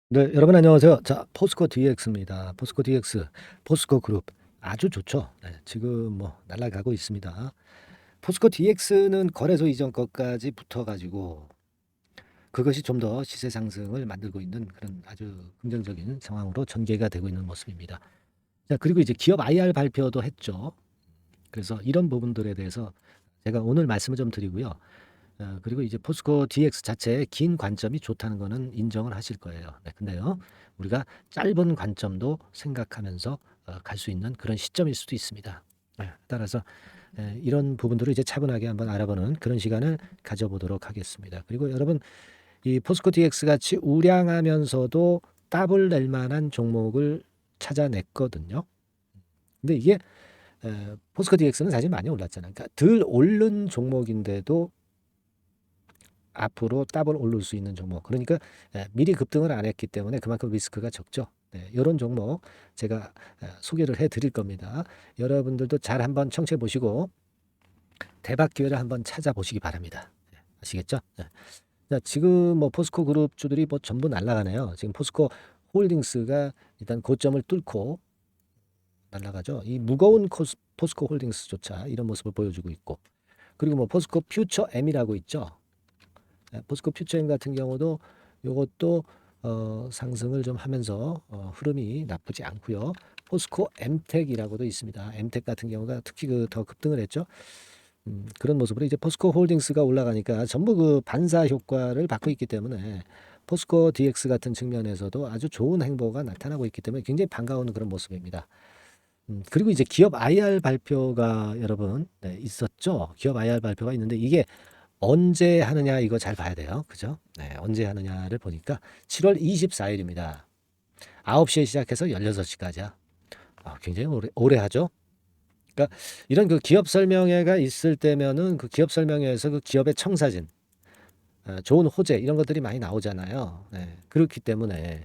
네, 여러분 안녕하세요. 자, 포스코 DX입니다. 포스코 DX, 포스코 그룹 아주 좋죠. 네, 지금 뭐 날아가고 있습니다. 포스코 DX는 거래소 이전 것까지 붙어가지고 그것이 좀 더 시세 상승을 만들고 있는 그런 아주 긍정적인 상황으로 전개가 되고 있는 모습입니다. 자, 그리고 이제 기업 IR 발표도 했죠. 그래서 이런 부분들에 대해서 제가 오늘 말씀을 좀 드리고요. 그리고 이제 포스코 DX 자체의 긴 관점이 좋다는 거는 인정을 하실 거예요. 네, 근데요, 우리가 짧은 관점도 생각하면서 갈 수 있는 그런 시점일 수도 있습니다. 네, 따라서 이런 부분들을 이제 차분하게 한번 알아보는 그런 시간을 가져보도록 하겠습니다. 그리고 여러분, 이 포스코 DX 같이 우량하면서도 따블 낼 만한 종목을 찾아냈거든요. 근데 이게 포스코 DX는 사실 많이 올랐잖아요. 그러니까 덜 오른 종목인데도 앞으로 더블 오를 수 있는 종목. 그러니까 미리 급등을 안 했기 때문에 그만큼 리스크가 적죠. 네, 이런 종목 제가 소개를 해드릴 겁니다. 여러분들도 잘 한번 청취해 보시고 대박 기회를 한번 찾아보시기 바랍니다. 네, 아시겠죠? 네. 자, 지금 뭐 포스코 그룹 주들이 뭐 전부 날아가네요. 지금 포스코 홀딩스가 일단 고점을 뚫고 날아가죠. 이 무거운 포스코 홀딩스조차 이런 모습을 보여주고 있고, 그리고 뭐 포스코 퓨처 M이라고 있죠. 포스코 퓨처엠 같은 경우도 요것도 상승을 좀 하면서 흐름이 나쁘지 않고요. 포스코 엠텍이라고도 있습니다. 엠텍 같은 경우가 특히 그 더 급등을 했죠. 그런 모습으로 이제 포스코 홀딩스가 올라가니까 전부 그 반사 효과를 받고 있기 때문에 포스코 DX 같은 측면에서도 아주 좋은 행보가 나타나고 있기 때문에 굉장히 반가운 그런 모습입니다. 그리고 이제 기업 IR 발표가 여러분 있었죠. 기업 IR 발표가 있는데 이게 언제 하느냐 이거 잘 봐야 돼요. 그죠? 네, 언제 하느냐를 보니까 7월 24일입니다. 9시에 시작해서 16시까지야. 굉장히 오래 하죠. 그러니까 이런 그 기업 설명회가 있을 때면은 그 기업 설명회에서 그 기업의 청사진, 좋은 호재 이런 것들이 많이 나오잖아요. 네, 그렇기 때문에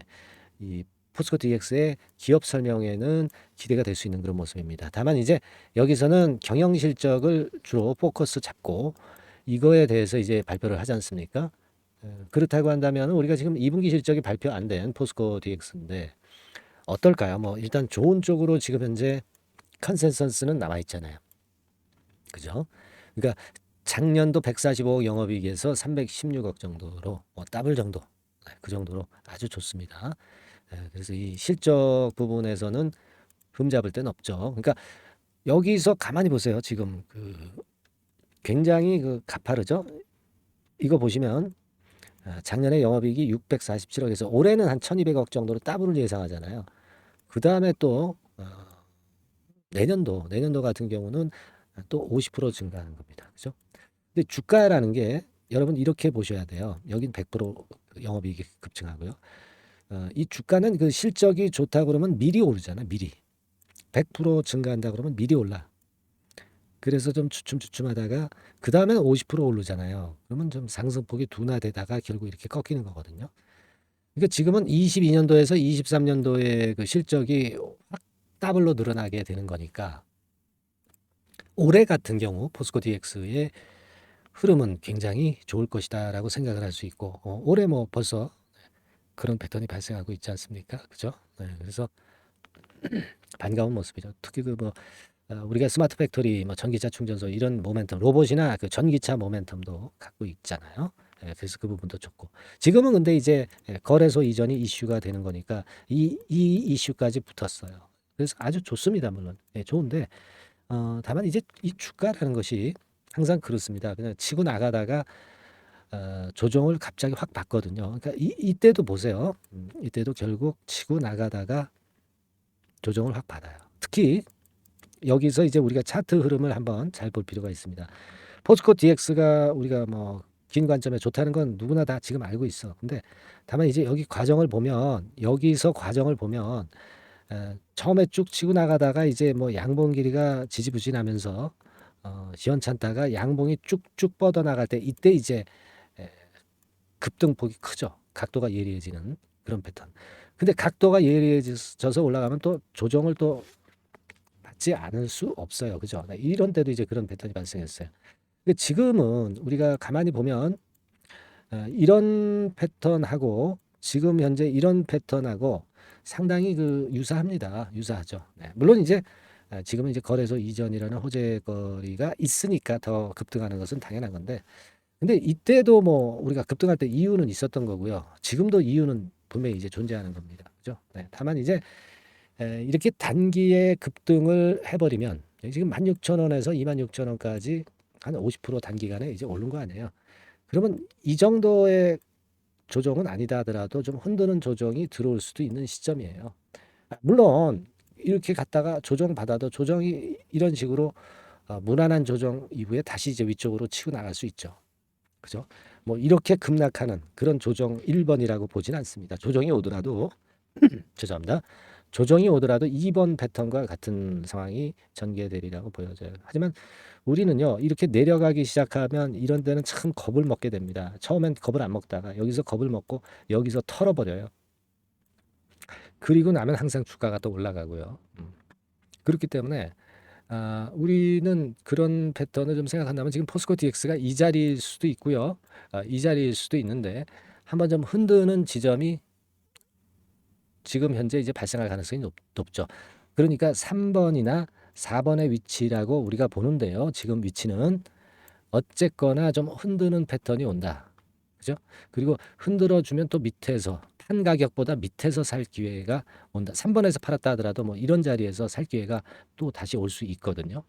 이 포스코 DX의 기업 설명회는 기대가 될 수 있는 그런 모습입니다. 다만 이제 여기서는 경영 실적을 주로 포커스 잡고 이거에 대해서 이제 발표를 하지 않습니까? 그렇다고 한다면 우리가 지금 2분기 실적이 발표 안 된 포스코 DX인데 어떨까요? 뭐 일단 좋은 쪽으로 지금 현재 컨센서스는 남아 있잖아요. 그죠? 그러니까 작년도 145억 영업이익에서 316억 정도로 뭐 더블 정도 그 정도로 아주 좋습니다. 그래서 이 실적 부분에서는 흠잡을 데는 없죠. 그러니까 여기서 가만히 보세요. 지금 그 굉장히 그 가파르죠. 이거 보시면 작년에 영업이익이 647억에서 올해는 한 1200억 정도로 더블을 예상하잖아요. 그 다음에 또 내년도 같은 경우는 또 50% 증가하는 겁니다. 그죠? 근데 주가라는 게 여러분 이렇게 보셔야 돼요. 여긴 100% 영업이익이 급증하고요. 이 주가는 그 실적이 좋다 그러면 미리 오르잖아. 미리. 100% 증가한다 그러면 미리 올라. 그래서 좀 주춤주춤하다가 그 다음에는 50% 오르잖아요. 그러면 좀 상승폭이 둔화되다가 결국 이렇게 꺾이는 거거든요. 그러니까 지금은 22년도에서 23년도의 그 실적이 확 더블로 늘어나게 되는 거니까 올해 같은 경우 포스코 DX의 흐름은 굉장히 좋을 것이다라고 생각을 할 수 있고 올해 뭐 벌써 그런 패턴이 발생하고 있지 않습니까? 그죠? 네, 그래서 반가운 모습이죠. 특히 그뭐 우리가 스마트 팩토리, 뭐 전기차 충전소 이런 모멘텀, 로봇이나 그 전기차 모멘텀도 갖고 있잖아요. 그래서 그 부분도 좋고. 지금은 근데 이제 거래소 이전이 이슈가 되는 거니까 이 이슈까지 붙었어요. 그래서 아주 좋습니다, 물론. 좋은데, 다만 이제 이 주가라는 것이 항상 그렇습니다. 그냥 치고 나가다가 조정을 갑자기 확 받거든요. 그러니까 이때도 보세요. 이때도 결국 치고 나가다가 조정을 확 받아요. 특히 여기서 이제 우리가 차트 흐름을 한번 잘 볼 필요가 있습니다. 포스코 DX가 우리가 뭐 긴 관점에 좋다는 건 누구나 다 지금 알고 있어. 근데 다만 이제 여기 과정을 보면 여기서 과정을 보면 처음에 쭉 치고 나가다가 이제 뭐 양봉 길이가 지지부진하면서 시원찮다가 양봉이 쭉쭉 뻗어 나갈 때 이때 이제 에, 급등폭이 크죠. 각도가 예리해지는 그런 패턴. 근데 각도가 예리해져서 올라가면 또 조정을 또 받지 않을 수 없어요. 그죠? 네, 이런 때도 이제 그런 패턴이 발생했어요. 근데 지금은 우리가 가만히 보면 이런 패턴하고 지금 현재 이런 패턴하고 상당히 유사합니다. 유사하죠. 네. 물론 이제 지금은 이제 거래소 이전이라는 호재 거리가 있으니까 더 급등하는 것은 당연한 건데, 근데 이때도 뭐 우리가 급등할 때 이유는 있었던 거고요. 지금도 이유는 분명히 이제 존재하는 겁니다. 그죠? 네. 다만 이제 이렇게 단기에 급등을 해버리면 지금 16,000원에서 26,000원까지 한 50% 단기간에 이제 오른 거 아니에요. 그러면 이 정도의 조정은 아니다 하더라도 좀 흔드는 조정이 들어올 수도 있는 시점이에요. 물론 이렇게 갔다가 조정 받아도 조정이 이런 식으로 무난한 조정 이후에 다시 이제 위쪽으로 치고 나갈 수 있죠. 그죠? 뭐 이렇게 급락하는 그런 조정 1번이라고 보진 않습니다. 조정이 오더라도 죄송합니다. 조정이 오더라도 2번 패턴과 같은 상황이 전개되리라고 보여져요. 하지만 우리는요, 이렇게 내려가기 시작하면 이런 데는 참 겁을 먹게 됩니다. 처음엔 겁을 안 먹다가 여기서 겁을 먹고 여기서 털어버려요. 그리고 나면 항상 주가가 또 올라가고요. 그렇기 때문에 우리는 그런 패턴을 좀 생각한다면 지금 포스코 DX가 이 자리일 수도 있고요. 이 자리일 수도 있는데 한번 좀 흔드는 지점이 지금 현재 이제 발생할 가능성이 높죠. 그러니까 3번이나 4번의 위치라고 우리가 보는데요. 지금 위치는 어쨌거나 좀 흔드는 패턴이 온다. 그죠? 그리고 흔들어 주면 또 밑에서 판 가격보다 밑에서 살 기회가 온다. 3번에서 팔았다 하더라도 뭐 이런 자리에서 살 기회가 또 다시 올 수 있거든요.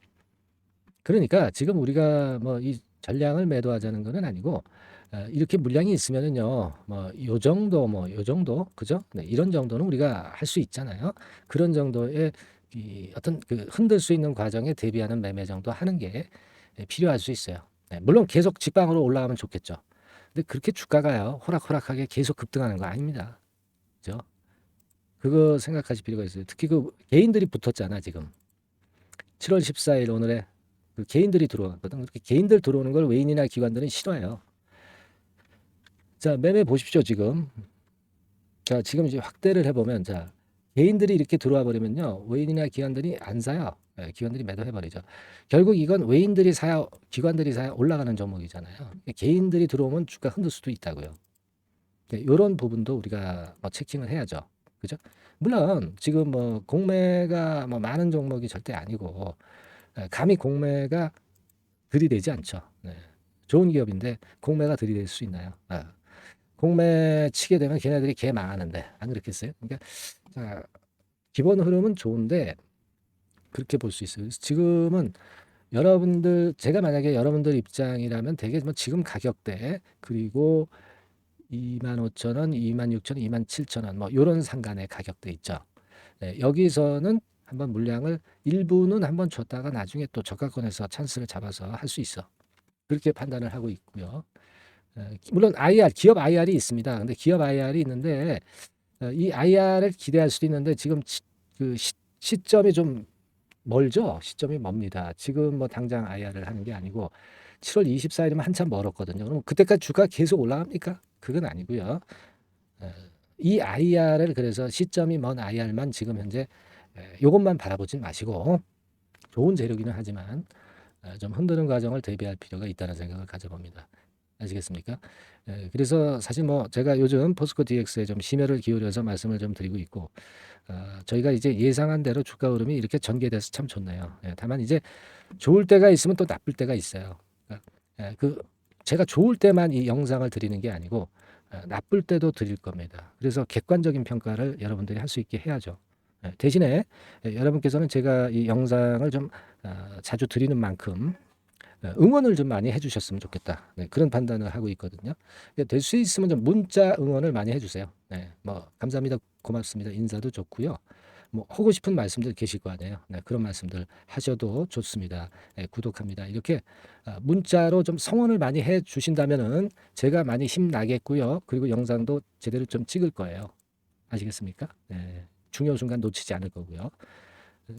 그러니까 지금 우리가 뭐 이 전량을 매도하자는 것은 아니고 이렇게 물량이 있으면은요. 뭐 요 정도 그죠? 네, 이런 정도는 우리가 할 수 있잖아요. 그런 정도의 이 어떤 흔들 수 있는 과정에 대비하는 매매 정도 하는 게 필요할 수 있어요. 네, 물론 계속 직방으로 올라가면 좋겠죠. 근데 그렇게 주가가요. 호락호락하게 계속 급등하는 거 아닙니다. 그죠? 그거 생각하실 필요가 있어요. 특히 개인들이 붙었잖아, 지금. 7월 14일 오늘에 개인들이 들어왔거든. 그렇게 개인들 들어오는 걸 외인이나 기관들은 싫어해요. 자, 매매 보십시오, 지금. 자, 지금 이제 확대를 해보면, 자, 개인들이 이렇게 들어와 버리면요. 외인이나 기관들이 안 사요. 기관들이 매도해버리죠. 결국 이건 외인들이 사야, 기관들이 사야 올라가는 종목이잖아요. 개인들이 들어오면 주가 흔들 수도 있다고요. 이런 부분도 우리가 뭐 체킹을 해야죠. 그죠? 물론 지금 뭐 공매가 뭐 많은 종목이 절대 아니고 감히 공매가 들이대지 않죠. 네. 좋은 기업인데 공매가 들이댈 수 있나요? 공매 치게 되면 걔네들이 개 망하는데 안 그렇겠어요? 그러니까 자, 기본 흐름은 좋은데 그렇게 볼 수 있어요. 지금은 여러분들 제가 만약에 여러분들 입장이라면 되게 뭐 지금 가격대 그리고 25,000원, 26,000원, 27,000원 뭐 요런 상간의 가격대 있죠. 네, 여기서는 한번 물량을 일부는 한번 줬다가 나중에 또 저가권에서 찬스를 잡아서 할 수 있어. 그렇게 판단을 하고 있고요. 물론 IR, 기업 IR이 있습니다. 근데 기업 IR이 있는데 이 IR을 기대할 수도 있는데 지금 시점이 좀 멀죠. 시점이 멉니다. 지금 뭐 당장 IR을 하는 게 아니고 7월 24일이면 한참 멀었거든요. 그럼 그때까지 주가 계속 올라갑니까? 그건 아니고요. 이 IR을 그래서 시점이 먼 IR만 지금 현재 요것만 바라보진 마시고 좋은 재료기는 하지만 좀 흔드는 과정을 대비할 필요가 있다는 생각을 가져봅니다. 아시겠습니까? 그래서 사실 뭐 제가 요즘 포스코 DX에 좀 심혈을 기울여서 말씀을 좀 드리고 있고 저희가 이제 예상한 대로 주가 흐름이 이렇게 전개돼서 참 좋네요. 다만 이제 좋을 때가 있으면 또 나쁠 때가 있어요. 제가 좋을 때만 이 영상을 드리는 게 아니고 나쁠 때도 드릴 겁니다. 그래서 객관적인 평가를 여러분들이 할 수 있게 해야죠. 대신에 여러분께서는 제가 이 영상을 좀 자주 드리는 만큼 응원을 좀 많이 해주셨으면 좋겠다. 네, 그런 판단을 하고 있거든요. 될 수 있으면 좀 문자 응원을 많이 해주세요. 네, 뭐 감사합니다, 고맙습니다, 인사도 좋고요. 뭐 하고 싶은 말씀들 계실 거 아니에요. 네, 그런 말씀들 하셔도 좋습니다. 네, 구독합니다. 이렇게 문자로 좀 성원을 많이 해주신다면은 제가 많이 힘 나겠고요. 그리고 영상도 제대로 좀 찍을 거예요. 아시겠습니까? 네, 중요한 순간 놓치지 않을 거고요.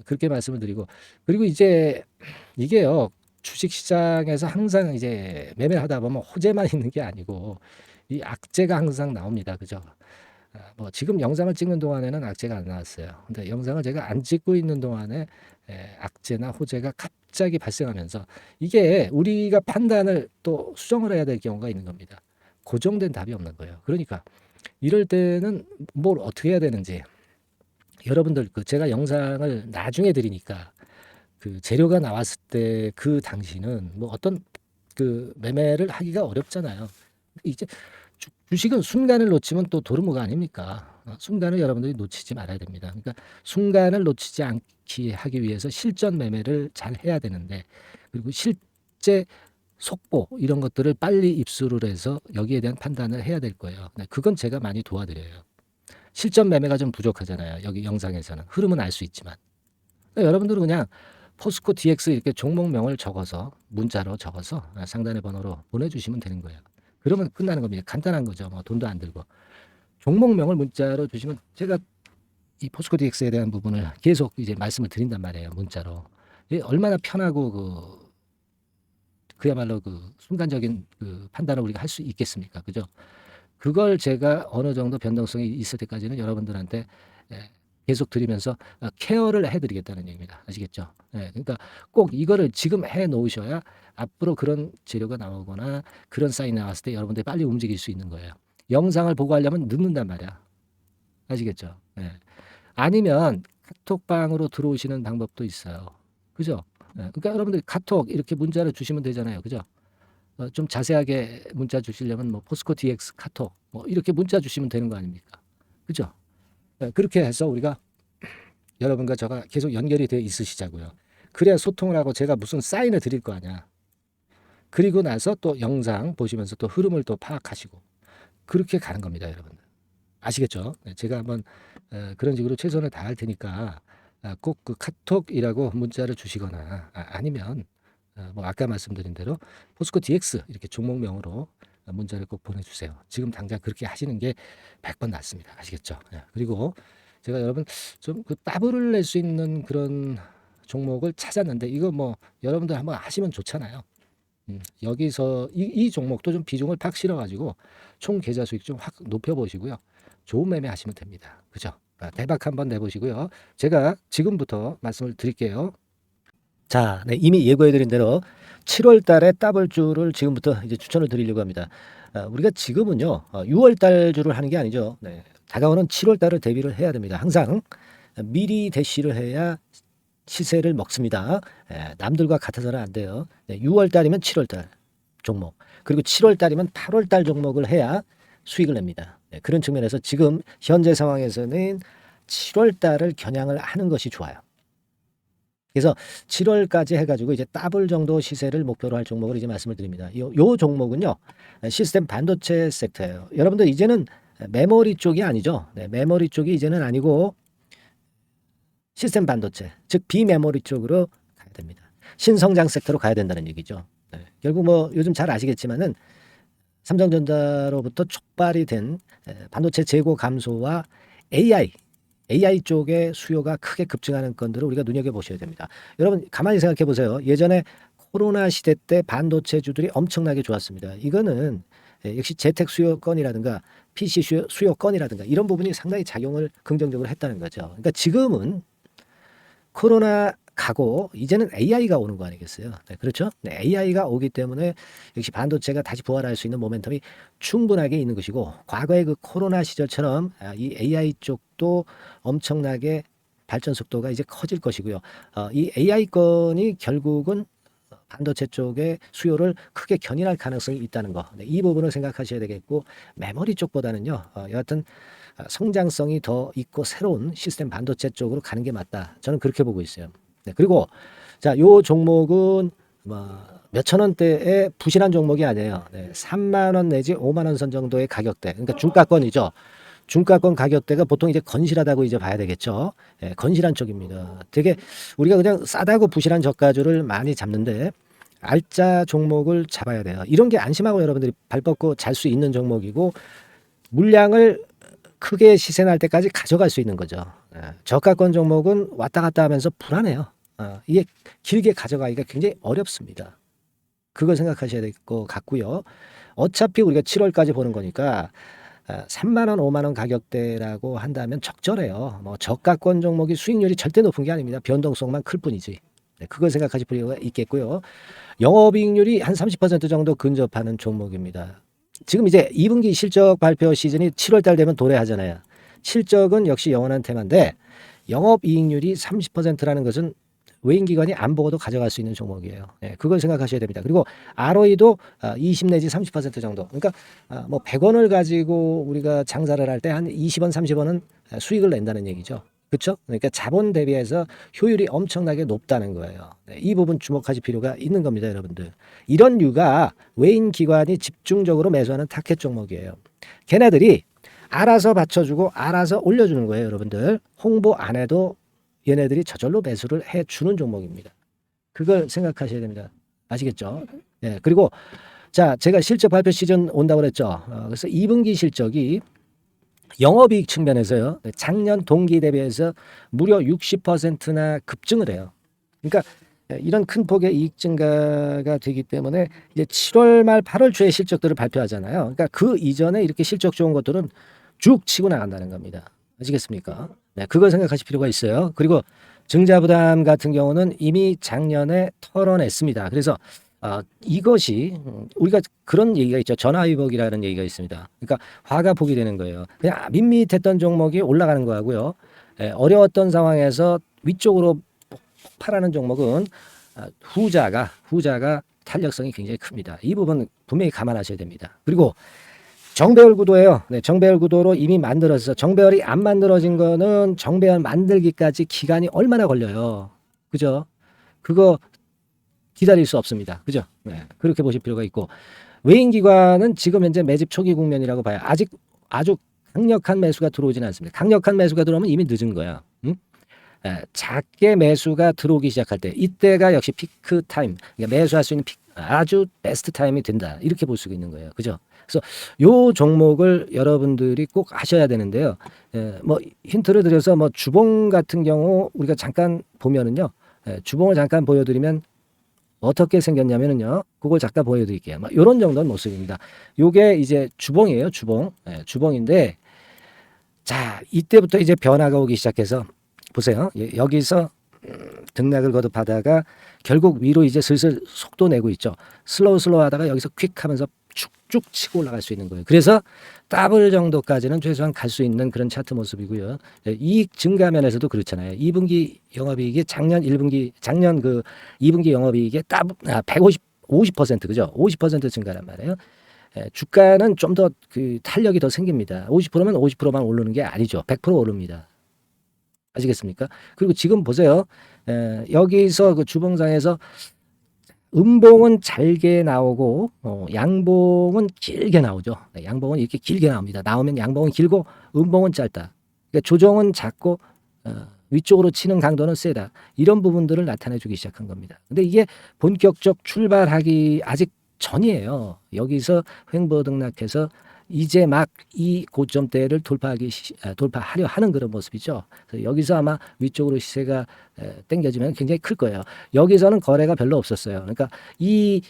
그렇게 말씀을 드리고 그리고 이제 이게요. 주식 시장에서 항상 이제 매매를 하다 보면 호재만 있는 게 아니고 이 악재가 항상 나옵니다. 그죠? 뭐 지금 영상을 찍는 동안에는 악재가 안 나왔어요. 근데 영상을 제가 안 찍고 있는 동안에 악재나 호재가 갑자기 발생하면서 이게 우리가 판단을 또 수정을 해야 될 경우가 있는 겁니다. 고정된 답이 없는 거예요. 그러니까 이럴 때는 뭘 어떻게 해야 되는지 여러분들 제가 영상을 나중에 드리니까 그 재료가 나왔을 때 그 당시는 뭐 어떤 매매를 하기가 어렵잖아요. 이제 주식은 순간을 놓치면 또 도루묵 아닙니까? 순간을 여러분들이 놓치지 말아야 됩니다. 그러니까 순간을 놓치지 않게 하기 위해서 실전 매매를 잘 해야 되는데, 그리고 실제 속보 이런 것들을 빨리 입수를 해서 여기에 대한 판단을 해야 될 거예요. 그건 제가 많이 도와드려요. 실전 매매가 좀 부족하잖아요. 여기 영상에서는 흐름은 알 수 있지만 여러분들은 그냥 포스코 DX 이렇게 종목명을 적어서 문자로 적어서 상단의 번호로 보내주시면 되는 거예요. 그러면 끝나는 겁니다. 간단한 거죠. 뭐 돈도 안 들고. 종목명을 문자로 주시면 제가 이 포스코 DX에 대한 부분을 계속 이제 말씀을 드린단 말이에요. 문자로. 이게 얼마나 편하고 그야말로 순간적인 판단을 우리가 할 수 있겠습니까? 그죠? 그걸 제가 어느 정도 변동성이 있을 때까지는 여러분들한테 계속 드리면서 케어를 해드리겠다는 얘기입니다. 아시겠죠? 그러니까 꼭 이거를 지금 해 놓으셔야 앞으로 그런 재료가 나오거나 그런 사인이 나왔을 때 여러분들이 빨리 움직일 수 있는 거예요. 영상을 보고 하려면 늦는단 말이야. 아시겠죠? 아니면 카톡방으로 들어오시는 방법도 있어요. 그죠? 그러니까 여러분들이 카톡 이렇게 문자를 주시면 되잖아요. 그죠? 좀 자세하게 문자 주시려면 뭐 포스코 DX 카톡 뭐 이렇게 문자 주시면 되는 거 아닙니까? 그죠? 그렇게 해서 우리가 여러분과 저가 계속 연결이 되어 있으시자고요. 그래야 소통을 하고 제가 무슨 사인을 드릴 거 아니야. 그리고 나서 또 영상 보시면서 또 흐름을 또 파악하시고 그렇게 가는 겁니다, 여러분. 아시겠죠? 제가 한번 그런 식으로 최선을 다할 테니까 꼭 카톡이라고 문자를 주시거나 아니면 뭐 아까 말씀드린 대로 포스코 DX 이렇게 종목명으로 문자를 꼭 보내주세요. 지금 당장 그렇게 하시는 게 100번 낫습니다. 아시겠죠? 그리고 제가 여러분 좀 따블을 낼 수 있는 그런 종목을 찾았는데 이거 뭐 여러분들 한번 하시면 좋잖아요. 여기서 이 종목도 좀 비중을 팍 실어가지고 총 계좌 수익 좀 확 높여보시고요. 좋은 매매 하시면 됩니다. 그죠? 대박 한번 내보시고요. 제가 지금부터 말씀을 드릴게요. 자, 이미 예고해드린 대로 7월 달에 더블주를 지금부터 이제 추천을 드리려고 합니다. 우리가 지금은요, 6월 달주를 하는 게 아니죠. 다가오는 7월 달을 대비를 해야 됩니다. 항상 미리 대시를 해야 시세를 먹습니다. 남들과 같아서는 안 돼요. 6월 달이면 7월 달 종목, 그리고 7월 달이면 8월 달 종목을 해야 수익을 냅니다. 그런 측면에서 지금 현재 상황에서는 7월 달을 겨냥을 하는 것이 좋아요. 그래서 7월까지 해가지고 이제 더블 정도 시세를 목표로 할 종목을 이제 말씀을 드립니다. 요 종목은요, 시스템 반도체 섹터예요. 여러분들 이제는 메모리 쪽이 아니죠. 메모리 쪽이 이제는 아니고 시스템 반도체, 즉 비메모리 쪽으로 가야 됩니다. 신성장 섹터로 가야 된다는 얘기죠. 결국 뭐 요즘 잘 아시겠지만은 삼성전자로부터 촉발이 된 반도체 재고 감소와 AI 쪽의 수요가 크게 급증하는 건들을 우리가 눈여겨보셔야 됩니다. 여러분 가만히 생각해 보세요. 예전에 코로나 시대 때 반도체주들이 엄청나게 좋았습니다. 이거는 역시 재택 수요건이라든가 PC 수요건이라든가 이런 부분이 상당히 작용을 긍정적으로 했다는 거죠. 그러니까 지금은 코로나 가고 이제는 AI가 오는 거 아니겠어요? 그렇죠? AI가 오기 때문에 역시 반도체가 다시 부활할 수 있는 모멘텀이 충분하게 있는 것이고, 과거의 그 코로나 시절처럼 이 AI 쪽도 엄청나게 발전 속도가 이제 커질 것이고요. 이 AI 건이 결국은 반도체 쪽의 수요를 크게 견인할 가능성이 있다는 거. 이 부분을 생각하셔야 되겠고, 메모리 쪽보다는요, 여하튼 성장성이 더 있고 새로운 시스템 반도체 쪽으로 가는 게 맞다. 저는 그렇게 보고 있어요. 그리고 자, 요 종목은 몇천 원대의 부실한 종목이 아니에요. 3만 원 내지 5만 원 선 정도의 가격대. 그러니까 중가권이죠. 중가권 가격대가 보통 이제 건실하다고 이제 봐야 되겠죠. 건실한 쪽입니다. 되게 우리가 그냥 싸다고 부실한 저가주를 많이 잡는데 알짜 종목을 잡아야 돼요. 이런 게 안심하고 여러분들이 발 뻗고 잘 수 있는 종목이고, 물량을 크게 시세 날 때까지 가져갈 수 있는 거죠. 저가권 종목은 왔다 갔다 하면서 불안해요. 이게 길게 가져가기가 굉장히 어렵습니다. 그걸 생각하셔야 될 것 같고요. 어차피 우리가 7월까지 보는 거니까 3만 원, 5만 원 가격대라고 한다면 적절해요. 뭐 저가권 종목이 수익률이 절대 높은 게 아닙니다. 변동성만 클 뿐이지. 그걸 생각하실 필요가 있겠고요. 영업이익률이 한 30% 정도 근접하는 종목입니다. 지금 이제 2분기 실적 발표 시즌이 7월 달 되면 도래하잖아요. 실적은 역시 영원한 테마인데 영업이익률이 30%라는 것은 외인기관이 안 보고도 가져갈 수 있는 종목이에요. 예, 그걸 생각하셔야 됩니다. 그리고 ROE도 20 내지 30% 정도. 그러니까 뭐 100원을 가지고 우리가 장사를 할 때 한 20원, 30원은 수익을 낸다는 얘기죠. 그렇죠? 그러니까 자본 대비해서 효율이 엄청나게 높다는 거예요. 네, 이 부분 주목하실 필요가 있는 겁니다, 여러분들. 이런 류가 외인 기관이 집중적으로 매수하는 타켓 종목이에요. 걔네들이 알아서 받쳐주고 알아서 올려주는 거예요, 여러분들. 홍보 안 해도 얘네들이 저절로 매수를 해주는 종목입니다. 그걸 생각하셔야 됩니다. 아시겠죠? 예, 그리고 자, 제가 실적 발표 시즌 온다고 그랬죠. 그래서 2분기 실적이 영업이익 측면에서요. 작년 동기 대비해서 무려 60%나 급증을 해요. 그러니까 이런 큰 폭의 이익 증가가 되기 때문에 이제 7월 말 8월 초에 실적들을 발표하잖아요. 그러니까 그 이전에 이렇게 실적 좋은 것들은 쭉 치고 나간다는 겁니다. 아시겠습니까? 네, 그걸 생각하실 필요가 있어요. 그리고 증자부담 같은 경우는 이미 작년에 털어냈습니다. 그래서 이것이 우리가 그런 얘기가 있죠. 전화위복이라는 얘기가 있습니다. 그러니까 화가 복이 되는 거예요. 그냥 밋밋했던 종목이 올라가는 거하고요. 어려웠던 상황에서 위쪽으로 폭발하는 종목은 후자가 탄력성이 굉장히 큽니다. 이 부분 분명히 감안하셔야 됩니다. 그리고 정배열 구도예요. 네, 정배열 구도로 이미 만들어서 정배열이 안 만들어진 거는 정배열 만들기까지 기간이 얼마나 걸려요. 그죠? 그거 기다릴 수 없습니다. 그죠? 네, 그렇게 보실 필요가 있고 외인기관은 지금 현재 매집 초기 국면이라고 봐요. 아직 아주 강력한 매수가 들어오지는 않습니다. 강력한 매수가 들어오면 이미 늦은 거야. 응? 작게 매수가 들어오기 시작할 때 이때가 역시 피크 타임, 그러니까 매수할 수 있는 아주 베스트 타임이 된다. 이렇게 볼 수 있는 거예요. 그죠? 그래서 요 종목을 여러분들이 꼭 하셔야 되는데요. 뭐 힌트를 드려서 뭐 주봉 같은 경우 우리가 잠깐 보면은요. 주봉을 잠깐 보여드리면 어떻게 생겼냐면은요. 그걸 잠깐 보여드릴게요. 뭐 이런 정도는 모습입니다. 요게 이제 주봉이에요. 주봉. 주봉인데 자 이때부터 이제 변화가 오기 시작해서 보세요. 여기서 등락을 거듭하다가 결국 위로 이제 슬슬 속도 내고 있죠. 슬로우 하다가 여기서 퀵 하면서 쭉쭉 치고 올라갈 수 있는 거예요. 그래서 더블 정도까지는 최소한 갈 수 있는 그런 차트 모습이고요. 이익 증가 면에서도 그렇잖아요. 2분기 영업이익이 작년 그 2분기 영업이익의 50% 그죠? 50% 증가란 말이에요. 주가는 좀 더 그 탄력이 더 생깁니다. 50%면 50%만 오르는 게 아니죠. 100% 오릅니다. 아시겠습니까? 그리고 지금 보세요. 여기서 그 주봉상에서 음봉은 잘게 나오고 양봉은 길게 나오죠. 네, 양봉은 이렇게 길게 나옵니다. 나오면 양봉은 길고 음봉은 짧다. 그러니까 조정은 작고 위쪽으로 치는 강도는 세다. 이런 부분들을 나타내주기 시작한 겁니다. 근데 이게 본격적 출발하기 아직 전이에요. 여기서 횡보 등락해서 이제 막 이 고점대를 돌파하려 하는 그런 모습이죠. 그래서 여기서 아마 위쪽으로 시세가 당겨지면 굉장히 클 거예요. 여기서는 거래가 별로 없었어요. 그러니까 이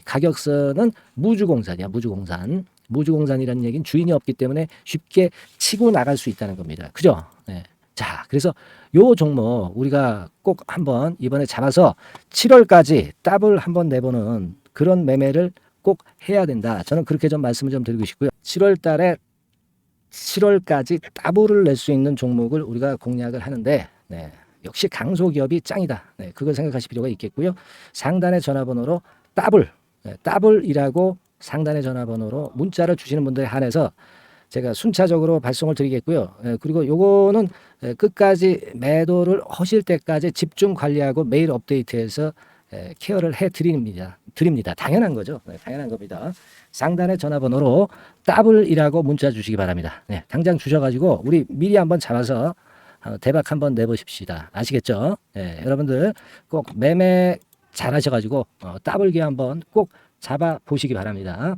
가격선은 무주공산이야. 무주공산이라는 얘기는 주인이 없기 때문에 쉽게 치고 나갈 수 있다는 겁니다. 그죠? 네. 자, 그래서 요 종목 우리가 꼭 한번 이번에 잡아서 7월까지 더블 한번 내보는 그런 매매를 꼭 해야 된다. 저는 그렇게 좀 말씀을 좀 드리고 싶고요. 7월 달에 7월까지 더블을 낼 수 있는 종목을 우리가 공략을 하는데 네, 역시 강소기업이 짱이다. 네, 그걸 생각하실 필요가 있겠고요. 상단의 전화번호로 더블이라고 상단의 전화번호로 문자를 주시는 분들에 한해서 제가 순차적으로 발송을 드리겠고요. 그리고 요거는 끝까지 매도를 하실 때까지 집중 관리하고 매일 업데이트해서 케어를 해드립니다. 당연한 거죠. 네, 당연한 겁니다. 상단의 전화번호로 더블이라고 문자 주시기 바랍니다. 네, 당장 주셔가지고 우리 미리 한번 잡아서 대박 한번 내보십시다. 아시겠죠? 네, 여러분들 꼭 매매 잘하셔가지고 더블기 한번 꼭 잡아 보시기 바랍니다.